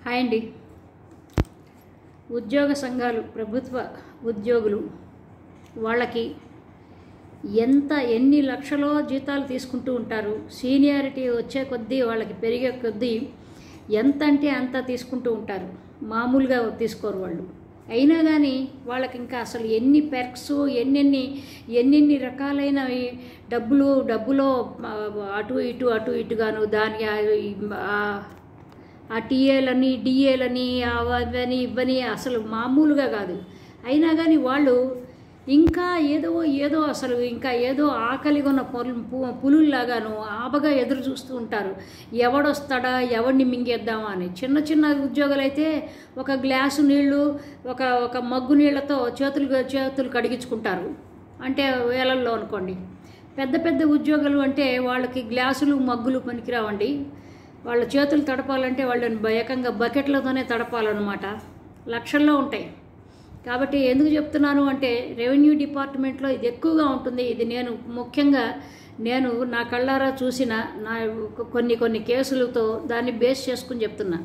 Hi అండి. ఉద్యోగ సంఘాలు, ప్రభుత్వ ఉద్యోగులు వాళ్ళకి ఎన్ని లక్షలో జీతాలు తీసుకుంటూ ఉంటారు. సీనియారిటీ వచ్చే కొద్దీ వాళ్ళకి పెరిగే కొద్దీ ఎంత అంటే అంత తీసుకుంటూ ఉంటారు. మామూలుగా తీసుకోరు వాళ్ళు. అయినా కానీ వాళ్ళకి ఇంకా అసలు ఎన్ని పెర్క్స్, ఎన్నెన్ని రకాలైన డబ్బులో అటు ఇటుగాను దాని ఆ టీఏలని డిఏలని అవని ఇవ్వని అసలు మామూలుగా కాదు. అయినా కానీ వాళ్ళు ఇంకా ఏదో అసలు ఇంకా ఏదో ఆకలిగొన్న పులుల్లాగాను ఆబగా ఎదురు చూస్తూ ఉంటారు. ఎవడొస్తాడా, ఎవడిని మింగేద్దామా అని. చిన్న ఉద్యోగాలు అయితే ఒక గ్లాసు నీళ్లు ఒక మగ్గు నీళ్లతో చేతులు కడిగించుకుంటారు, అంటే వేలల్లో అనుకోండి. పెద్ద ఉద్యోగాలు అంటే వాళ్ళకి గ్లాసులు మగ్గులు పనికిరావండి. వాళ్ళ చేతులు తడపాలంటే వాళ్ళని ఏకంగా బకెట్లతోనే తడపాలన్నమాట. లక్షల్లో ఉంటాయి. కాబట్టి ఎందుకు చెప్తున్నాను అంటే రెవెన్యూ డిపార్ట్మెంట్లో ఇది ఎక్కువగా ఉంటుంది. ఇది ముఖ్యంగా నేను నా కళ్ళారా చూసిన కొన్ని కేసులతో దాన్ని బేస్ చేసుకుని చెప్తున్నా.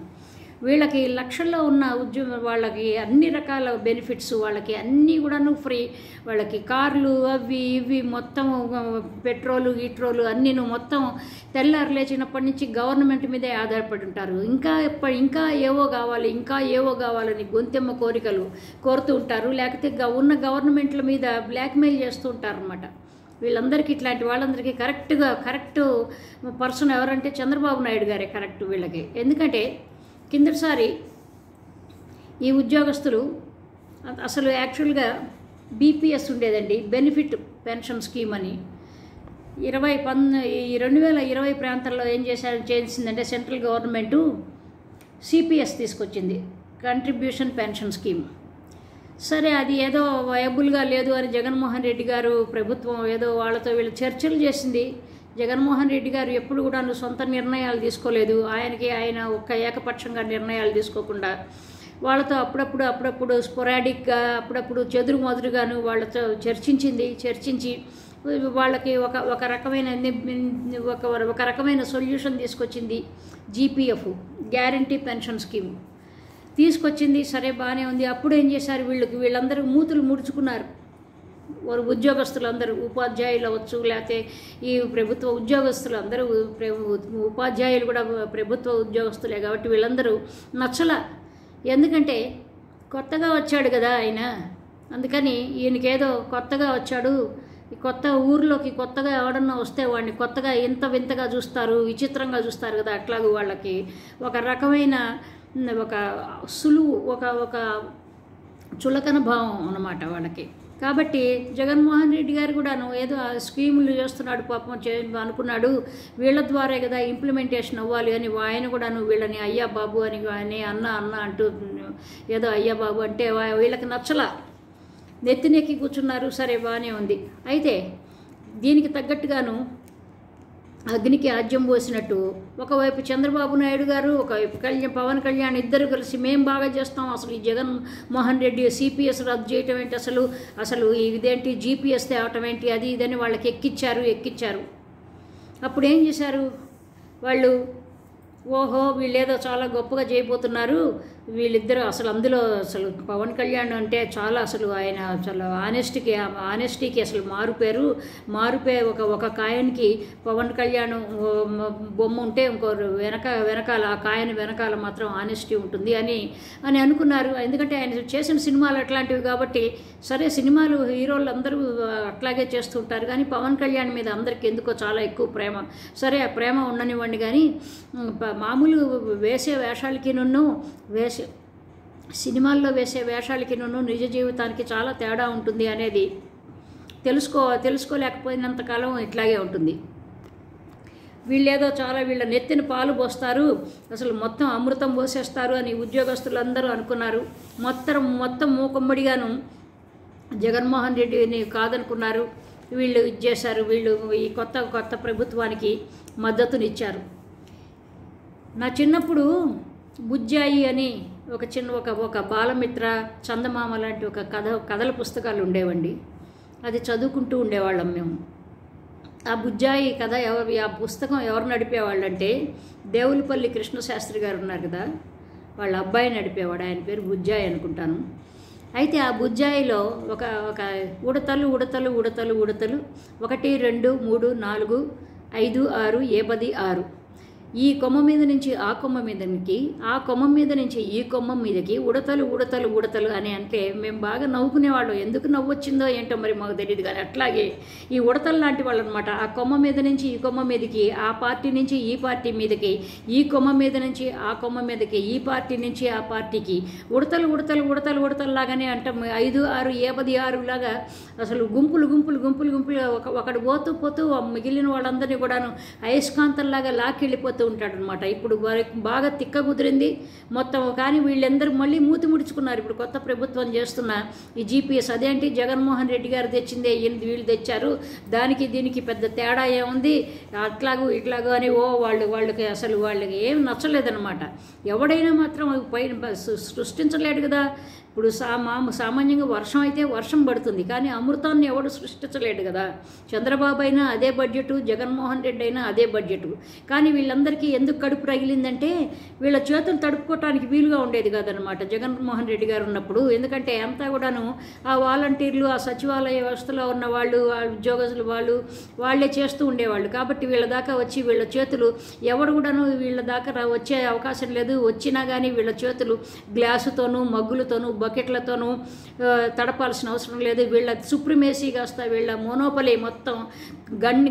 వీళ్ళకి లక్షల్లో ఉన్న ఉద్యోగం, వాళ్ళకి అన్ని రకాల బెనిఫిట్స్, వాళ్ళకి అన్నీ కూడాను ఫ్రీ. వాళ్ళకి కార్లు అవి ఇవి మొత్తం పెట్రోలు గీట్రోలు అన్నీను మొత్తం తెల్లారు లేచినప్పటి నుంచి గవర్నమెంట్ మీదే ఆధారపడి ఉంటారు. ఇంకా ఏవో కావాలని గొంతెమ్మ కోరికలు కోరుతూ ఉంటారు. లేకపోతే ఉన్న గవర్నమెంట్ల మీద బ్లాక్మెయిల్ చేస్తూ ఉంటారు అన్నమాట. వీళ్ళందరికీ, ఇట్లాంటి వాళ్ళందరికీ కరెక్ట్ పర్సన్ ఎవరంటే చంద్రబాబు నాయుడు గారే కరెక్ట్ వీళ్ళకి. ఎందుకంటే కిందటిసారి ఈ ఉద్యోగస్తులు అసలు యాక్చువల్గా బీపీఎస్ ఉండేదండి, బెనిఫిట్ పెన్షన్ స్కీమ్ అని. 2020 ప్రాంతంలో చేసిందంటే సెంట్రల్ గవర్నమెంటు సిపిఎస్ తీసుకొచ్చింది, కంట్రిబ్యూషన్ పెన్షన్ స్కీమ్. సరే, అది ఏదో వయబుల్గా లేదు అని జగన్మోహన్ రెడ్డి గారు ప్రభుత్వం ఏదో వాళ్ళతో వీళ్ళు చర్చలు చేసింది. జగన్మోహన్ రెడ్డి గారు ఎప్పుడు కూడా సొంత నిర్ణయాలు తీసుకోలేదు. ఆయన ఏకపక్షంగా నిర్ణయాలు తీసుకోకుండా వాళ్ళతో అప్పుడప్పుడు స్పొరాడిక్గా, అప్పుడప్పుడు చెదురు మొదరుగాను వాళ్ళతో చర్చించి వాళ్ళకి ఒక రకమైన సొల్యూషన్ తీసుకొచ్చింది. జీపీఎఫ్, గ్యారంటీ పెన్షన్ స్కీమ్ తీసుకొచ్చింది. సరే, బాగానే ఉంది. అప్పుడు ఏం చేశారు, వీళ్ళందరూ మూతులు ముడుచుకున్నారు. వారు ఉద్యోగస్తులందరూ, ఉపాధ్యాయులు అవ్వచ్చు, లేకపోతే ఈ ప్రభుత్వ ఉద్యోగస్తులు అందరూ, ఉపాధ్యాయులు కూడా ప్రభుత్వ ఉద్యోగస్తులే కాబట్టి వీళ్ళందరూ నచ్చలా. ఎందుకంటే కొత్తగా వచ్చాడు కదా ఆయన, అందుకని ఈయనకేదో కొత్తగా వచ్చాడు, కొత్త ఊర్లోకి కొత్తగా ఎవడన్నా వస్తే వాడిని కొత్తగా ఇంత వింతగా చూస్తారు, విచిత్రంగా చూస్తారు కదా. అట్లాగూ వాళ్ళకి ఒక రకమైన సులువు, ఒక చులకన భావం అన్నమాట వాళ్ళకి. కాబట్టి జగన్మోహన్ రెడ్డి గారు కూడాను ఏదో స్కీములు చేస్తున్నాడు పాపం అనుకున్నాడు. వీళ్ళ ద్వారే కదా ఇంప్లిమెంటేషన్ అవ్వాలి అని ఆయన కూడాను వీళ్ళని అయ్యా బాబు అని అన్న అంటూ ఏదో అయ్యా బాబు అంటే వీళ్ళకి నచ్చలా, నెత్తినెక్కి కూర్చున్నారు. సరే, బాగానే ఉంది. అయితే దీనికి తగ్గట్టుగాను అగ్నికి ఆజ్యం పోసినట్టు ఒకవైపు చంద్రబాబు నాయుడు గారు, ఒకవైపు పవన్ కళ్యాణ్ ఇద్దరు కలిసి మేము బాగా చేస్తాం, అసలు ఈ జగన్మోహన్ రెడ్డి సిపిఎస్ రద్దు చేయటం ఏంటి, అసలు ఇదేంటి జీపీఎస్ తేవటం ఏంటి, అది ఇదని వాళ్ళకి ఎక్కిచ్చారు. అప్పుడు ఏం చేశారు వాళ్ళు, ఓహో వీళ్ళేదో చాలా గొప్పగా చేయబోతున్నారు వీళ్ళిద్దరూ. అందులో పవన్ కళ్యాణ్ అంటే చాలా ఆయన ఆనెస్టీకి అసలు మారుపేరు. ఒక కాయనికి పవన్ కళ్యాణ్ బొమ్మ ఉంటే వెనకాల ఆ కాయన వెనకాల మాత్రం ఆనెస్టీ ఉంటుంది అని అనుకున్నారు. ఎందుకంటే ఆయన చేసిన సినిమాలు అట్లాంటివి కాబట్టి. సరే, సినిమాలు హీరోలు అందరూ అట్లాగే చేస్తుంటారు, కానీ పవన్ కళ్యాణ్ మీద అందరికీ ఎందుకో చాలా ఎక్కువ ప్రేమ. సరే, ఆ ప్రేమ ఉండనివ్వండి, కానీ మామూలు వేసే వేషాలకి సినిమాల్లో వేసే వేషాలకి నిజ జీవితానికి చాలా తేడా ఉంటుంది అనేది తెలుసుకోలేకపోయినంతకాలం ఇట్లాగే ఉంటుంది. వీళ్ళేదో వీళ్ళ నెత్తిన పాలు పోస్తారు, అసలు మొత్తం అమృతం పోసేస్తారు అని ఉద్యోగస్తులందరూ అనుకున్నారు. మొత్తం మూకుమ్మడిగాను జగన్మోహన్ రెడ్డిని కాదనుకున్నారు. వీళ్ళు ఇచ్చేశారు. వీళ్ళు ఈ కొత్త ప్రభుత్వానికి మద్దతునిచ్చారు. నా చిన్నప్పుడు బుజ్జాయి అని ఒక బాలమిత్ర, చందమామ లాంటి కథల పుస్తకాలు ఉండేవండి. అది చదువుకుంటూ ఉండేవాళ్ళం మేము. ఆ బుజ్జాయి కథ ఆ పుస్తకం ఎవరు నడిపేవాళ్ళంటే దేవులపల్లి కృష్ణశాస్త్రి గారు ఉన్నారు కదా, వాళ్ళ అబ్బాయి నడిపేవాడు, ఆయన పేరు బుజ్జాయి అనుకుంటాను. అయితే ఆ బుజ్జాయిలో ఒక ఒక ఉడతలు 1 2 3 4 5 6 10 6 ఈ కొమ్మ మీద నుంచి ఆ కొమ్మ మీదకి, ఆ కొమ్మ మీద నుంచి ఈ కొమ్మ మీదకి ఉడతలు అని అంటే మేము బాగా నవ్వుకునేవాళ్ళం. ఎందుకు నవ్వు వచ్చిందో ఏంటో మరి మాకు తెలియదు, కానీ అట్లాగే ఈ ఉడతలు లాంటి వాళ్ళు అనమాట. ఆ కొమ్మ మీద నుంచి ఈ కొమ్మ మీదకి, ఆ పార్టీ నుంచి ఈ పార్టీ మీదకి, ఈ కొమ్మ మీద నుంచి ఆ కొమ్మ మీదకి, ఈ పార్టీ నుంచి ఆ పార్టీకి ఉడతలు లాగానే అంటాం. 5 6 10 6 లాగా అసలు గుంపులు ఒకడు పోతూ మిగిలిన వాళ్ళందరినీ కూడాను అయస్కాంతంలాగా లాక్కెళ్ళిపోతూ ఉంటాడనమాట. ఇప్పుడు బాగా తిక్క కుదిరింది మొత్తం. కానీ వీళ్ళందరూ మళ్ళీ మూతి ముడుచుకున్నారు. ఇప్పుడు కొత్త ప్రభుత్వం చేస్తున్న ఈ జీపీఎస్ అదేంటి జగన్మోహన్ రెడ్డి గారు తెచ్చిందే వీళ్ళు తెచ్చారు, దానికి దీనికి పెద్ద తేడా ఏముంది, ఇట్లాగూ అని వాళ్ళకి అసలు వాళ్ళకి ఏం నచ్చలేదన్నమాట. ఎవడైనా మాత్రం పైన సృష్టించలేడు కదా. ఇప్పుడు సామాన్యంగా వర్షం అయితే వర్షం పడుతుంది, కానీ అమృతాన్ని ఎవడు సృష్టించలేడు కదా. చంద్రబాబు అయినా అదే బడ్జెట్, జగన్మోహన్ రెడ్డి అయినా అదే బడ్జెట్. కానీ వీళ్ళందరికీ ఎందుకు కడుపు రగిలిందంటే వీళ్ళ చేతులు తడుపుకోవటానికి వీలుగా ఉండేది కాదనమాట జగన్మోహన్ రెడ్డి గారు ఉన్నప్పుడు. ఎందుకంటే అంతా కూడాను ఆ వాలంటీర్లు, ఆ సచివాలయ వ్యవస్థలో ఉన్న వాళ్ళు, ఆ ఉద్యోగస్తులు వాళ్ళే చేస్తూ ఉండేవాళ్ళు. కాబట్టి వీళ్ళ దాకా వచ్చి వీళ్ళ చేతులు ఎవడు కూడాను వీళ్ళ దాకా వచ్చే అవకాశం లేదు. వచ్చినా కానీ వీళ్ళ చేతులు గ్లాసుతోనూ మగ్గులతోనూ బకెట్లతోనూ తడపాల్సిన అవసరం లేదు. వీళ్ళ సుప్రిమేసీ కాస్త వీళ్ళ మోనోపలి మొత్తం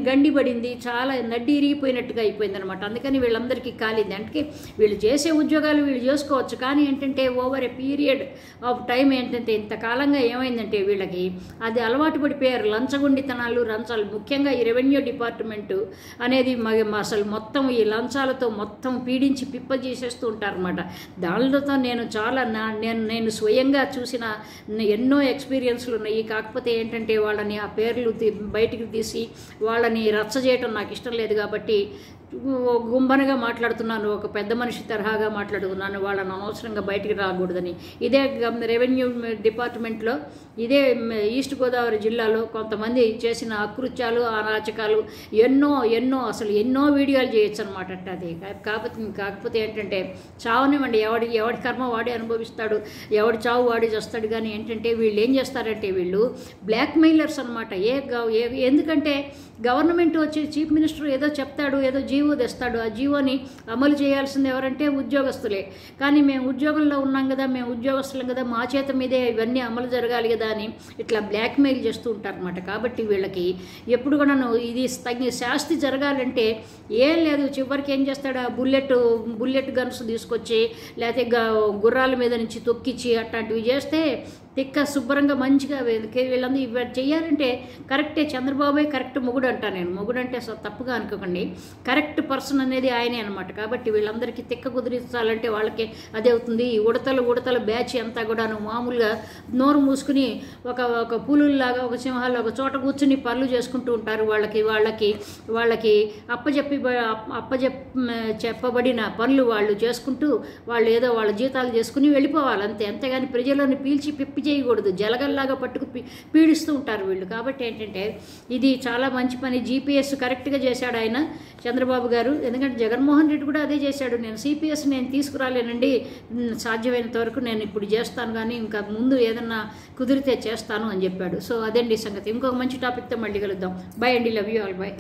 గండిపడింది, చాలా నడ్డి ఇరిగిపోయినట్టుగా అయిపోయింది అనమాట. అందుకని వీళ్ళందరికీ కాలింది. అంటే వీళ్ళు చేసే ఉద్యోగాలు వీళ్ళు చేసుకోవచ్చు, కానీ ఏంటంటే over a period of time ఏంటంటే ఇంతకాలంగా ఏమైందంటే వీళ్ళకి అది అలవాటు పడిపోయారు. లంచగొండితనాలు, లంచాలు, ముఖ్యంగా ఈ రెవెన్యూ డిపార్ట్మెంటు అనేది అసలు మొత్తం ఈ లంచాలతో మొత్తం పీడించి పిప్ప చేసేస్తూ ఉంటారన్నమాట. దానితో నేను స్వయంగా చూసిన ఎన్నో ఎక్స్పీరియన్స్లు ఉన్నాయి. కాకపోతే ఏంటంటే వాళ్ళని ఆ పేర్లు బయటికి తీసి వాళ్ళని రచ్చ చేయటం నాకు ఇష్టం లేదు. కాబట్టి గుంబనగా మాట్లాడుతున్నాను, ఒక పెద్ద మనిషి తరహాగా మాట్లాడుతున్నాను. వాళ్ళని అనవసరంగా బయటికి రాకూడదని. ఇదే రెవెన్యూ డిపార్ట్మెంట్లో, ఇదే ఈస్ట్ గోదావరి జిల్లాలో కొంతమంది చేసిన అకృత్యాలు, అరాచకాలు అసలు ఎన్నో వీడియోలు చేయొచ్చు అనమాట. అది కాకపోతే ఏంటంటే చావనివ్వండి, ఎవడి కర్మ వాడే అనుభవిస్తాడు, ఎవడి చావు వాడి చేస్తాడు. కానీ ఏంటంటే వీళ్ళు ఏం చేస్తారంటే వీళ్ళు బ్లాక్మెయిలర్స్ అనమాట. ఎందుకంటే గవర్నమెంట్ వచ్చి చీఫ్ మినిస్టర్ ఏదో చెప్తాడు, ఏదో జీవో తెస్తాడు, ఆ జీవోని అమలు చేయాల్సింది ఎవరంటే ఉద్యోగస్తులే. కానీ మేము ఉద్యోగంలో ఉన్నాం కదా, మేము ఉద్యోగస్తులం కదా, మా చేత మీదే ఇవన్నీ అమలు జరగాలి కదా అని ఇట్లా బ్లాక్మెయిల్ చేస్తూ ఉంటారనమాట. కాబట్టి వీళ్ళకి ఎప్పుడు కూడా ఇది శాస్తి జరగాలంటే ఏం లేదు. చివరికి ఏం చేస్తాడు, ఆ బుల్లెట్ గన్స్ తీసుకొచ్చి లేకపోతే గుర్రాల మీద నుంచి తొక్కిచ్చి అట్లాంటివి చేస్తే తిక్క శుభ్రంగా మంచిగా వీళ్ళందరూ ఇవి చేయాలంటే కరెక్టే. చంద్రబాబే కరెక్ట్ మొగుడు అంటా నేను. మొగుడు అంటే తప్పుగా అనుకోకండి, కరెక్ట్ పర్సన్ అనేది ఆయనే అనమాట. కాబట్టి వీళ్ళందరికీ తిక్క కుదిరించాలంటే వాళ్ళకి అదే అవుతుంది. ఈ ఉడతల బ్యాచ్ అంతా కూడాను మామూలుగా నోరు మూసుకుని ఒక పులుల్లాగా, ఒక సింహాల్లో ఒక చోట కూర్చుని పనులు చేసుకుంటూ ఉంటారు. వాళ్ళకి చెప్పబడిన పనులు వాళ్ళు చేసుకుంటూ వాళ్ళు ఏదో వాళ్ళ జీతాలు చేసుకుని వెళ్ళిపోవాలి అంతే. అంతేగాని ప్రజలను పీల్చి పిప్పి చేయకూడదు. జలగల్లాగా పట్టుకు పీడిస్తూ ఉంటారు వీళ్ళు. కాబట్టి ఏంటంటే ఇది చాలా మంచి పని. జీపీఎస్ కరెక్ట్గా చేశాడు ఆయన చంద్రబాబు గారు. ఎందుకంటే జగన్మోహన్ రెడ్డి కూడా అదే చేశాడు. నేను సిపిఎస్ నేను తీసుకురాలేనండి, సాధ్యమైనంత వరకు నేను ఇప్పుడు చేస్తాను, కానీ ఇంకా ముందు ఏదన్నా కుదిరితే చేస్తాను అని చెప్పాడు. సో అదండి సంగతి. ఇంకొక మంచి టాపిక్తో మళ్ళీ కలుద్దాం. బై అండి, లవ్ యూ ఆల్, బై.